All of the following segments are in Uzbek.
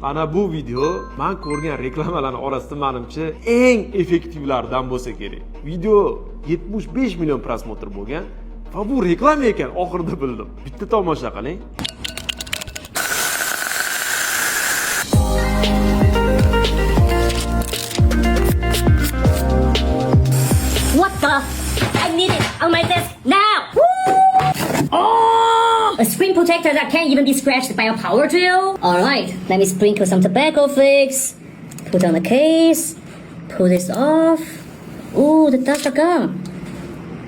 Ana bu video men ko'rgan reklamalarning orasida menimcha eng effektivlaridan bo'lsa kerak. Video 75 million prosmotr bo'lgan va bu reklama ekan oxirida bildim. Bitta tomosha qiling. What the? I need it on my desk now! Oh! A screen protector that can't even be scratched by a power drill? Alright, let me sprinkle some tobacco flakes. Put on the case. Pull this off. Ooh, the dust are gone.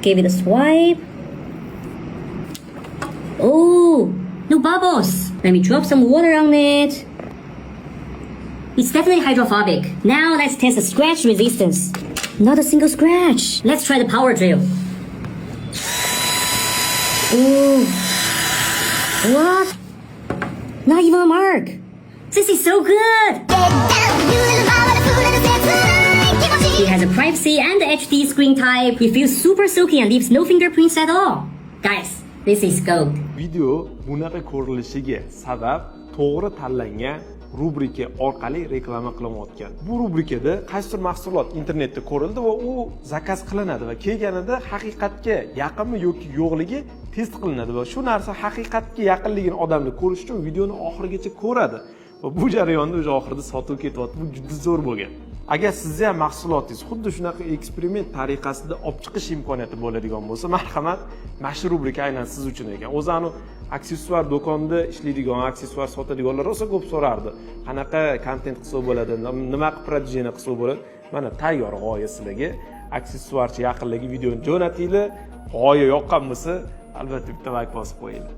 Give it a swipe. Ooh, no bubbles. Let me drop some water on it. It's definitely hydrophobic. Now let's test the scratch resistance. Not a single scratch. Let's try the power drill. Ooh. What? Not even a mark. This is so good. It has a privacy and the HD screen type. It feels super silky and leaves no fingerprints at all. Guys, this is gold. Video bunaqa ko'rinishiga sabab to'g'ri tanlangan rubrika orqali reklama qilinayotgan. Bu rubrikada qaysi mahsulot internetda ko'rildi va u zakaz qilinadi va kelganida haqiqatga yaqinmi yoki yo'qligi test qilinadi va shu narsa haqiqatga yaqinligini odamlar ko'rish uchun videoni oxirigacha ko'radi. Va bu jarayonda o'sha oxirida sotuv ketyapti. Bu juda zo'r bo'lgan. Agar sizga ham mahsulotingiz xuddi shunaqa eksperiment tariqasida olib chiqish imkoniyati bo'ladigan bo'lsa, marhamat, mana shu rubrika aynan siz uchun ekan. O'zani aksessuar do'konda ishlaydigan, aksessuar sotadiganlar rosa ko'p so'rardi. Qanaqa kontent qilsa bo'ladi, nima qilib produksiya qilsa bo'ladi? Mana tayyor g'oya sizlarga. Aksessuarchi yaqinligi videoni jo'natinglar. G'oya yoqqan bo'lsa, albatta bitta like bosib qo'yinglar.